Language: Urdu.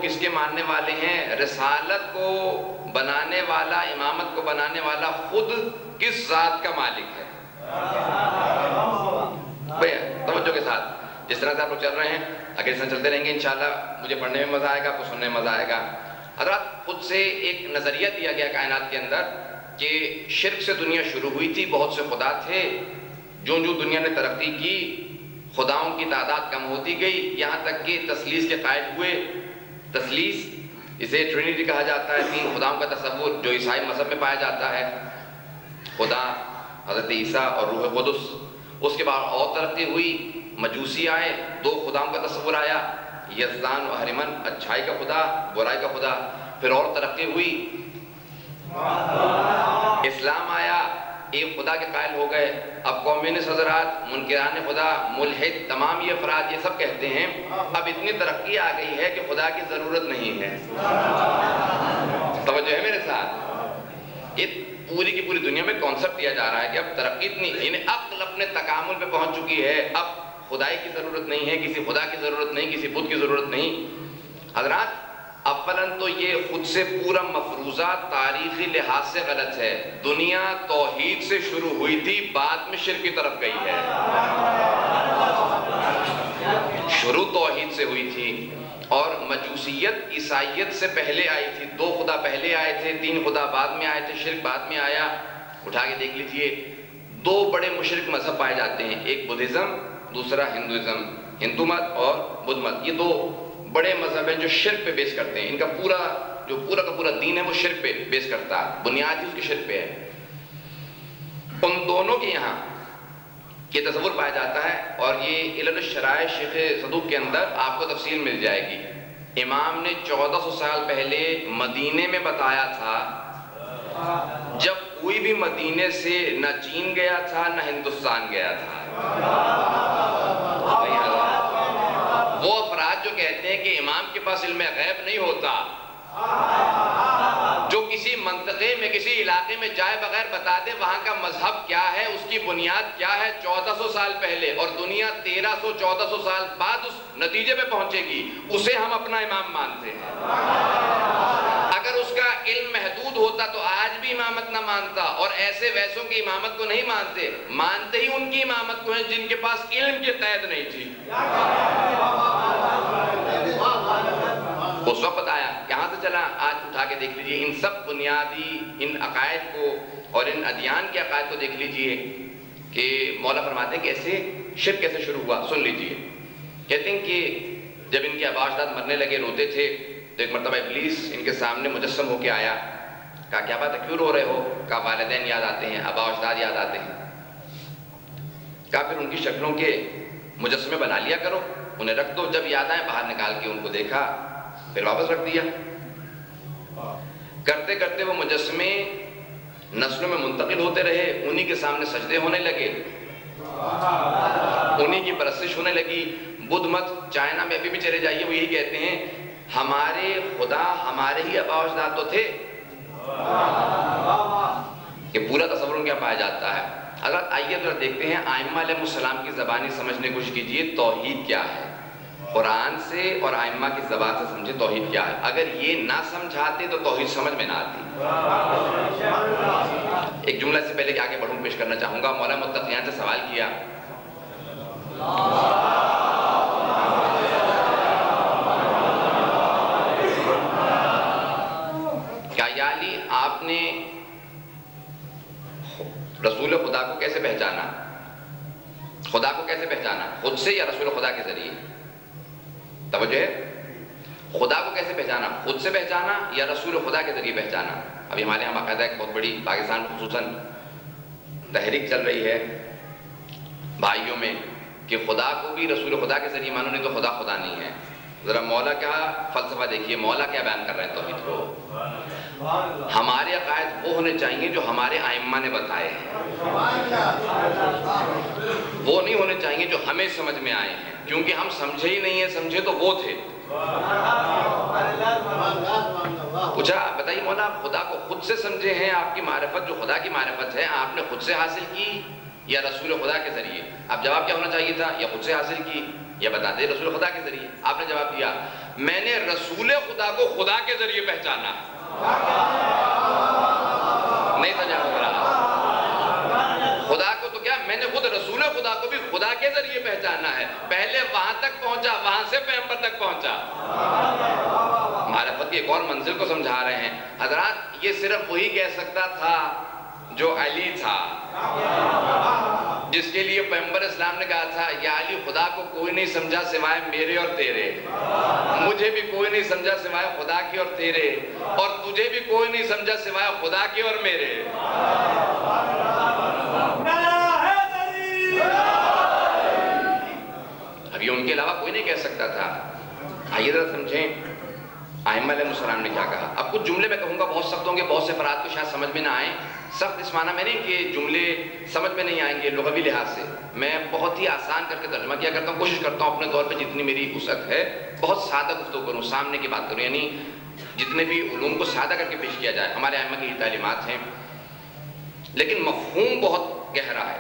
کس کے ماننے والے ہیں؟ رسالت کو بنانے والا، امامت کو بنانے والا خود کس ذات کا مالک ہے؟ بھئی توجہ کے ساتھ جس طرح سے آپ لوگ چل رہے ہیں اگر اس طرح چلتے رہیں گے انشاءاللہ مجھے پڑھنے میں مزہ آئے گا، آپ کو سننے میں مزہ آئے گا۔ حضرات خود سے ایک نظریہ دیا گیا کائنات کے اندر کہ شرک سے دنیا شروع ہوئی تھی، بہت سے خدا تھے، جو دنیا نے ترقی کی خداؤں کی تعداد کم ہوتی گئی، یہاں تک کہ تثلیث کے قائل ہوئے۔ تثلیث اسے ٹرینیٹی کہا جاتا ہے، تین خداؤں کا تصور جو عیسائی مذہب میں پایا جاتا ہے، خدا حضرت عیسیٰ اور روح قدس۔ اس کے بعد اور ترقی ہوئی، مجوسی آئے، دو خداؤں کا تصور آیا، یزدان و اہرمن، اچھائی کا خدا برائی کا خدا۔ پھر اور ترقی ہوئی، اسلام آیا، ایک خدا کے قائل ہو گئے۔ اب کمیونسٹ حضرات، منکران خدا، ملحد، تمام یہ افراد یہ سب کہتے ہیں اب اتنی ترقی آ گئی ہے کہ خدا کی ضرورت نہیں ہے۔ توجہ ہے میرے ساتھ؟ یہ پوری کی پوری دنیا میں کانسیپٹ دیا جا رہا ہے کہ اب ترقی اتنی، یعنی عقل اپنے تکامل پہ پہنچ چکی ہے، اب خدائی کی ضرورت نہیں ہے، کسی خدا کی ضرورت نہیں، کسی بت کی ضرورت نہیں۔ حضرات اولاً تو یہ خود سے پورا مفروضہ تاریخی لحاظ سے غلط ہے۔ دنیا توحید سے شروع ہوئی تھی، بعد میں شرک کی طرف گئی ہے۔ شروع توحید سے ہوئی تھی، اور مجوسیت عیسائیت سے پہلے آئی تھی، دو خدا پہلے آئے تھے، تین خدا بعد میں آئے تھے، شرک بعد میں آیا۔ اٹھا کے دیکھ لیجئے، دو بڑے مشرک مذہب پائے جاتے ہیں، ایک بدھزم، دوسرا ہندوازم، ہندو مت اور بدھ مت۔ یہ دو بڑے مذہب ہیں جو شرک پہ بیس کرتے ہیں، ان کا پورا کا پورا دین ہے وہ شرک پہ بیس کرتا ہے، بنیاد ہی اس کی شرک پہ ہے۔ ان دونوں کے یہاں یہ تصور پایا جاتا ہے، اور یہ علل الشرائع شیخ صدوق کے اندر آپ کو تفصیل مل جائے گی۔ امام نے 1400 سال پہلے مدینے میں بتایا تھا، جب کوئی بھی مدینے سے نہ چین گیا تھا نہ ہندوستان گیا تھا۔ وہ افراد جو کہتے ہیں کہ امام کے پاس علم غیب نہیں ہوتا، جو کسی منطقے میں کسی علاقے میں جائے بغیر بتا دے وہاں کا مذہب کیا ہے، اس کی بنیاد کیا ہے 1400 سال پہلے، اور دنیا 1300-1400 سال بعد اس نتیجے پہ پہنچے گی، اسے ہم اپنا امام مانتے ہیں۔ اگر اس کا علم محدود ہوتا تو آج بھی امامت نہ مانتا، اور ایسے ویسوں کی امامت کو نہیں مانتے ہی ان کی امامت کو ہیں جن کے پاس علم کی قید نہیں تھی۔ اس وقت آیا، کہاں سے چلا؟ آج اٹھا کے دیکھ لیجئے ان سب بنیادی ان عقائد کو اور ان ادیان کے عقائد کو دیکھ لیجئے کہ مولا فرماتے ہیں کہ ایسے شرک کیسے شروع ہوا۔ سن لیجئے، کہتے ہیں کہ جب ان کے آبا اجداد مرنے لگے، روتے تھے، تو ایک مرتبہ ابلیس ان کے سامنے مجسم ہو کے آیا۔ کہا کیا بات ہے، کیوں رو رہے ہو؟ کہا والدین یاد آتے ہیں، آبا اجداد یاد آتے ہیں۔ کہا پھر ان کی شکلوں کے مجسمے بنا لیا کرو، انہیں رکھ دو، جب یاد آئے باہر نکال کے ان کو دیکھا، پھر واپس رکھ دیا۔ کرتے کرتے وہ مجسمے نسلوں میں منتقل ہوتے رہے، انہی کے سامنے سجدے ہونے لگے، انہی کی پرستش ہونے لگی۔ بدھ مت چائنا میں ابھی بھی چلے جائیے، وہ یہی کہتے ہیں ہمارے خدا ہمارے ہی آبا اجداد تو تھے۔ یہ پورا تصور ان کا پایا جاتا ہے۔ حضرت آئیے ذرا دیکھتے ہیں ائمہ علیہ السلام کی زبانی سمجھنے کی کوشش کیجئے، توحید کیا ہے، قرآن سے اور ائمہ کی زبان سے سمجھے توحید کیا ہے۔ اگر یہ نہ سمجھاتے تو توحید سمجھ میں نہ آتی۔ ایک جملہ سے پہلے کہ آگے بڑھوں پیش کرنا چاہوں گا، مولا متقیان سے سوال کیا، کیا یا علی آپ نے رسول خدا کو کیسے پہچانا؟ خدا کو کیسے پہچانا، خود سے یا رسول خدا کے ذریعے؟ توجہ ہے، خدا کو کیسے پہچانا، خود سے پہچانا یا رسول خدا کے ذریعے پہچانا؟ ابھی ہمارے یہاں باقاعدہ ایک بہت بڑی پاکستان خصوصاً تحریک چل رہی ہے بھائیوں میں کہ خدا کو بھی رسول خدا کے ذریعے مانو، نہیں تو خدا خدا نہیں ہے۔ ذرا مولا کا فلسفہ دیکھیے، مولا کیا بیان کر رہے ہیں توحید کو۔ ہمارے عقائد وہ ہونے چاہیے جو ہمارے ائمہ نے بتائے ہیں، وہ نہیں ہونے چاہیے جو ہمیں سمجھ میں آئے ہیں، کیونکہ ہم سمجھے ہی نہیں ہیں، سمجھے تو وہ تھے۔ پوچھا بتائیے مولا آپ خدا کو خود سے سمجھے ہیں، آپ کی معرفت جو خدا کی معرفت ہے آپ نے خود سے حاصل کی یا رسول خدا کے ذریعے؟ اب جواب کیا ہونا چاہیے تھا، یا خود سے حاصل کی یہ بتا دے رسول خدا کے ذریعے. آپ نے جواب دیا میں نے رسول خدا کو خدا کے ذریعے پہچانا. نہیں سمجھا رہا خدا کو تو کیا میں نے خود رسول خدا کو بھی خدا کے ذریعے پہچانا ہے. پہلے وہاں تک پہنچا, وہاں سے پیغمبر تک پہنچا. معرفت کی ایک اور منزل کو سمجھا رہے ہیں حضرات. یہ صرف وہی کہہ سکتا تھا جو علی تھا, جس کے لیے پیغمبر اسلام نے کہا تھا یا علی خدا کو کوئی نہیں سمجھا سوائے میرے اور تیرے, مجھے بھی کوئی نہیں سمجھا سوائے خدا کے اور تیرے, اور تجھے بھی کوئی نہیں سمجھا سوائے خدا کے اور میرے. اب یہ ان کے علاوہ کوئی نہیں کہہ سکتا تھا. آئیے ذرا سمجھیں ائمہ علیہ السلام نے کیا کہا. اب کچھ جملے میں کہوں گا بہت سخت ہوں گے, بہت سے افراد کو شاید سمجھ میں نہ آئیں. سخت اس معنی میں نہیں کہ جملے سمجھ میں نہیں آئیں گے لغوی لحاظ سے. میں بہت ہی آسان کر کے ترجمہ کیا کرتا ہوں, کوشش کرتا ہوں اپنے طور پہ جتنی میری وسعت ہے بہت سادہ گفتگو کروں, سامنے کی بات کروں, یعنی جتنے بھی علوم کو سادہ کر کے پیش کیا جائے. ہمارے ائمہ کی یہ تعلیمات ہیں, لیکن مفہوم بہت گہرا ہے.